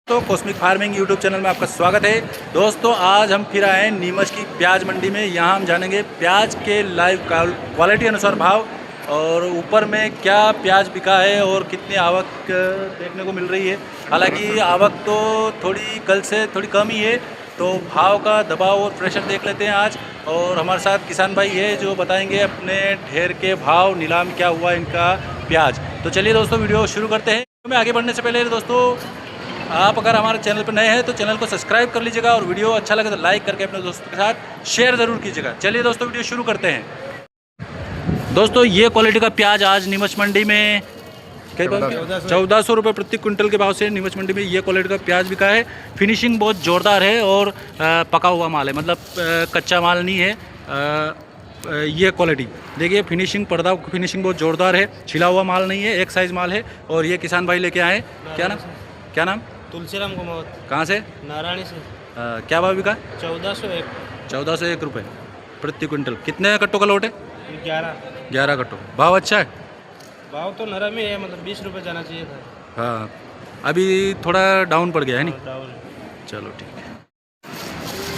तो cosmic farming YouTube channel में आपका स्वागत है। दोस्तों आज हम फिर आए हैं नीमच की प्याज मंडी में। यहाँ हम जानेंगे प्याज के लाइव क्वालिटी अनुसार भाव और ऊपर में क्या प्याज बिका है और कितनी आवक देखने को मिल रही है। हालांकि आवक तो थोड़ी कल से थोड़ी कम ही है, तो भाव का दबाव और प्रेशर देख लेते हैं आज। और हमारे साथ किसान भाई है जो बताएंगे अपने ढेर के भाव, नीलाम क्या हुआ इनका प्याज। तो चलिए दोस्तों वीडियो शुरू करते हैं। मैं आगे बढ़ने से पहले दोस्तों आप अगर हमारे चैनल पर नए हैं तो चैनल को सब्सक्राइब कर लीजिएगा और वीडियो अच्छा लगे तो लाइक करके अपने दोस्तों के साथ शेयर ज़रूर कीजिएगा। चलिए दोस्तों वीडियो शुरू करते हैं। दोस्तों ये क्वालिटी का प्याज आज नीमच मंडी में 1400 रुपये प्रति क्विंटल के भाव से नीमच मंडी में ये क्वालिटी का प्याज बिका है। फिनिशिंग बहुत ज़ोरदार है और पका हुआ माल है, मतलब कच्चा माल नहीं है। ये क्वालिटी देखिए, फिनिशिंग पर्दा फिनिशिंग बहुत ज़ोरदार है, छिला हुआ माल नहीं है, एक साइज़ माल है। और ये किसान भाई लेके आए, क्या नाम? तुलसीराम कुमावत। कहाँ से? नारायणी से। क्या भाव बिका? 1401 रुपये प्रति क्विंटल। कितने कट्टों का लोट है? 11 कट्टों। भाव अच्छा है? भाव तो नरम ही है, मतलब 20 रुपये जाना चाहिए था। हाँ, अभी थोड़ा डाउन पड़ गया है नहीं? डाउन। चलो ठीक है।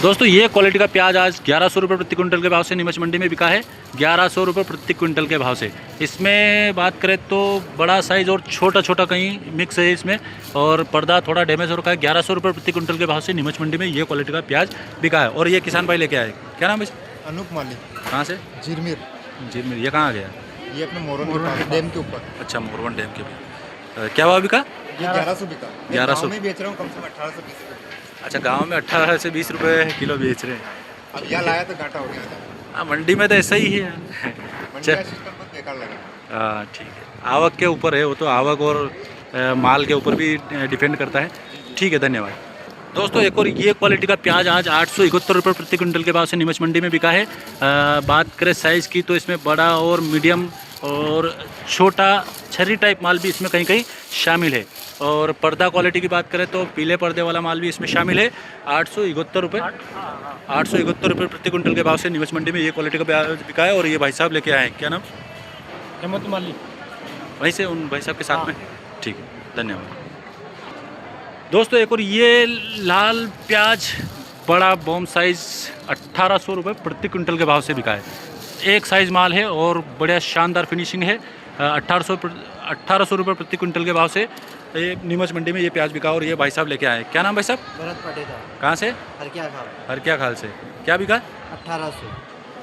दोस्तों ये क्वालिटी का प्याज आज 1100 रुपये प्रति क्विंटल के भाव से नीमच मंडी में बिका है। 1100 रुपये प्रति क्विंटल के भाव से। इसमें बात करें तो बड़ा साइज़ और छोटा छोटा कहीं मिक्स है इसमें, और पर्दा थोड़ा डैमेज हो रखा है। 1100 रुपये प्रति क्विंटल के भाव से नीमच मंडी में ये क्वालिटी का प्याज बिका है। और ये किसान भाई लेके आए, क्या नाम है? अनूप माली। कहाँ से? झिरमिर। ये कहाँ आ गया? ये अपने मोरवन डैम के ऊपर। अच्छा, मोरवन डैम के भी। क्या भाव बिका? ये 1100 बिका। 1100 में बेच रहा हूँ कम से कम 1820 रुपये। अच्छा, गांव में 18 से 20 रुपये किलो बेच रहे हैं। अब यहाँ लाया तो घाटा हो गया। हाँ, मंडी में तो ऐसा ही है। मंडी का सिस्टम बहुत बेकार लगा। हाँ ठीक है, आवक के ऊपर है वो तो, आवक और माल के ऊपर भी डिपेंड करता है। ठीक है, धन्यवाद। दोस्तों एक और ये क्वालिटी का प्याज आज 871 रुपये प्रति क्विंटल के भाव से नीमच मंडी में बिका है। बात करें साइज़ की तो इसमें बड़ा और मीडियम और छोटा छर्री टाइप माल भी इसमें कहीं कहीं शामिल है। और पर्दा क्वालिटी की बात करें तो पीले पर्दे वाला माल भी इसमें शामिल है। 871 रुपये प्रति क्विंटल के भाव से नीमच मंडी में ये क्वालिटी का प्याज बिका है। और ये भाई साहब लेके आए हैं, क्या नाम? हेमंत माली। वहीं से उन भाई साहब के साथ में? ठीक है, धन्यवाद। दोस्तों एक और ये लाल प्याज बड़ा बॉम साइज़ 1800 रुपये प्रति क्विंटल के भाव से बिका है। एक साइज़ माल है और बढ़िया शानदार फिनिशिंग है। 1800 रुपये प्रति क्विंटल के भाव से ये नीमच मंडी में ये प्याज बिका। और ये भाई साहब लेके आए, क्या नाम भाई साहब? भरत पटेदार। कहाँ से? हरकिया खाल से। क्या बिका? 1800।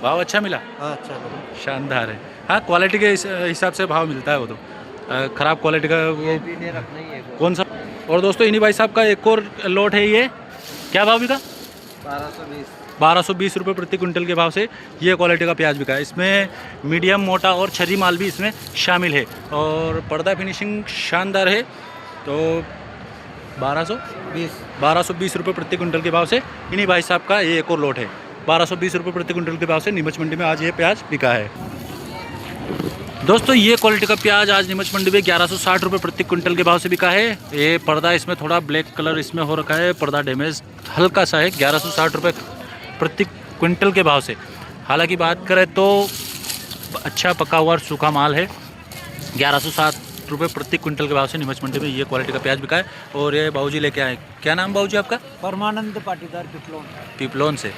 भाव अच्छा मिला? हाँ, अच्छा। शानदार है। हाँ, क्वालिटी के हिसाब से भाव मिलता है वो तो। ख़राब क्वालिटी का वो कौन सा? और दोस्तों इन्हीं भाई साहब का एक और लोट है, ये क्या भाव बिका? 1220 रुपये प्रति क्विंटल के भाव से ये क्वालिटी का प्याज बिका है। इसमें मीडियम, मोटा और छर्री माल भी इसमें शामिल है। और पर्दा फिनिशिंग शानदार है। तो 1220 रुपये प्रति क्विंटल के भाव से इन्हीं भाई साहब का ये एक और लोट है। 1220 रुपये प्रति क्विंटल के भाव से नीमच मंडी में आज ये प्याज बिका है। दोस्तों ये क्वालिटी का प्याज आज नीमच मंडी में 1160 रुपये प्रति क्विंटल के भाव से बिका है। ये पर्दा इसमें थोड़ा ब्लैक कलर इसमें हो रखा है, पर्दा डैमेज हल्का सा है। 1160 रुपये प्रति क्विंटल के भाव से। हालांकि बात करें तो अच्छा पका हुआ सूखा माल है। 1160 रुपये प्रति क्विंटल के भाव से नीमच मंडी में ये क्वालिटी का प्याज बिका है। और ये बाबूजी लेके आए, क्या नाम बाबूजी आपका? परमानंद पाटीदार, पिपलोन से।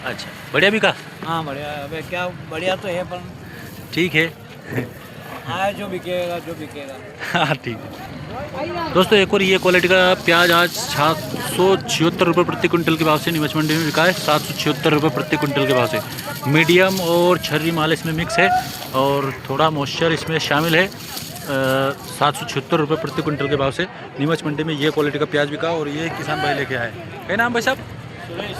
अच्छा, बढ़िया बिका? हाँ बढ़िया। अबे क्या बढ़िया तो है, पर ठीक है। हाँ, जो बिकेगा। हाँ ठीक है। दोस्तों एक और ये क्वालिटी का प्याज आज 776 रुपये प्रति क्विंटल के भाव से नीमच मंडी में बिका है। 776 रुपये प्रति क्विंटल के भाव से। मीडियम और छर्री माल इसमें मिक्स है और थोड़ा मॉइस्चर इसमें शामिल है। 776 रुपये प्रति क्विंटल के भाव से नीमच मंडी में ये क्वालिटी का प्याज बिका। और ये किसान भाई लेके आए, क्या नाम भाई साहब? सुरेश।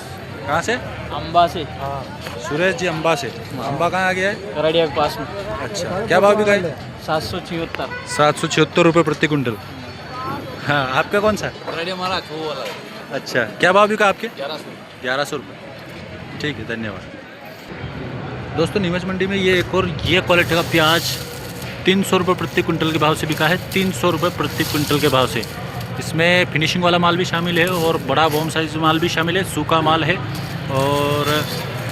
कहाँ से? अम्बा से। हाँ, सुरेश जी अम्बा से। अम्बा कहाँ आ गया है? करड़िया के पास में। अच्छा, क्या भाव बिका है? 776 रुपये प्रति क्विंटल। हाँ, आपका कौन सा? करड़िया महाराज वो वाला। अच्छा, क्या भाव बिका आपके? 1100 रुपये। ठीक है, धन्यवाद। दोस्तों नीमच मंडी में ये एक और ये क्वालिटी का प्याज 300 रुपये प्रति क्विंटल के भाव से बिका है। 300 रुपये प्रति क्विंटल के भाव से। इसमें फिनिशिंग वाला माल भी शामिल है और बड़ा बॉम साइज माल भी शामिल है, सूखा माल है। और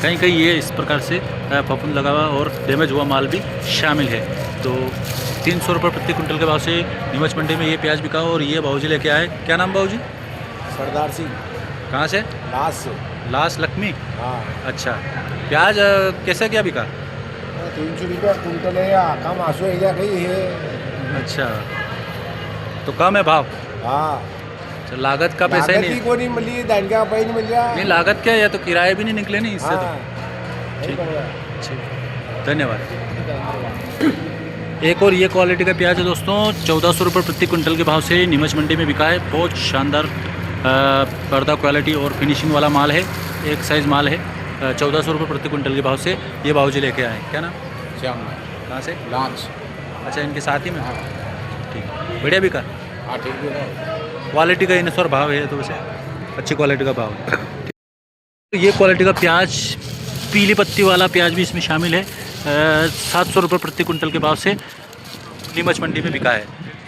कहीं कहीं ये इस प्रकार से फफूंद लगा हुआ और डैमेज हुआ माल भी शामिल है। तो 300 रुपये प्रति क्विंटल के भाव से नीमच मंडी में ये प्याज बिका। और ये बाबूजी लेके आए, क्या नाम बाबूजी? सरदार सिंह कहाँ से? लाश से। लास्ट लक्ष्मी। हाँ अच्छा, प्याज कैसे क्या बिका? 300 रुपया कुंटल है, आका मासो है कहीं है। अच्छा, तो कम है भाव? हाँ, अच्छा, लागत का पैसा ही लागत नहीं ही को नहीं मिली, दांडिया का नहीं मिल रहा। नहीं, लागत क्या है, या तो किराए भी नहीं निकले नहीं इससे। हाँ, ठीक। ठीक है। ठीक, धन्यवाद। एक और ये क्वालिटी का प्याज है दोस्तों, 1400 रुपये प्रति कुंटल के भाव से नीमच मंडी में बिका है। बहुत शानदार पर्दा क्वालिटी और फिनिशिंग वाला माल है, एक साइज़ माल है। 1400 रुपये प्रति कुंटल के भाव से ये भावजी लेके आए। क्या नाम? श्याम कहाँ से? लांच। अच्छा, इनके साथ ही में। ठीक, बढ़िया बिका। हाँ ठीक है। क्वालिटी का इनसर भाव है तो वैसे अच्छी क्वालिटी का भाव है। तो ये क्वालिटी का प्याज, पीली पत्ती वाला प्याज भी इसमें शामिल है। 700 रुपये प्रति कुंटल के भाव से नीमच मंडी में बिका है।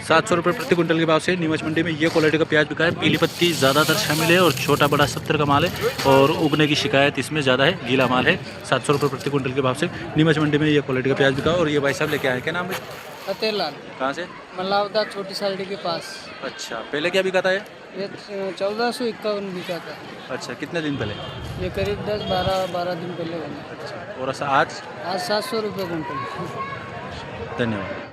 700 रुपये प्रति कुंटल के भाव से नीमच मंडी में ये क्वालिटी का प्याज बिका है। पीली पत्ती ज़्यादातर शामिल है और छोटा बड़ा 70 का माल है और उगने की शिकायत इसमें ज़्यादा है, गीला माल है। 700 रुपये प्रति कुंटल के भाव से नीमच मंडी में ये क्वालिटी का प्याज बिका। और ये भाई साहब लेके आए, क्या नाम है? फतेहलाल कहाँ से? मल्लावदा छोटी साल्टी के पास। अच्छा, पहले क्या बिका था ये? 1451 बिका था। अच्छा, कितने दिन पहले? ये करीब 10-12 दिन पहले बना। अच्छा, और आज? आज 700 रुपये कुंटल। धन्यवाद।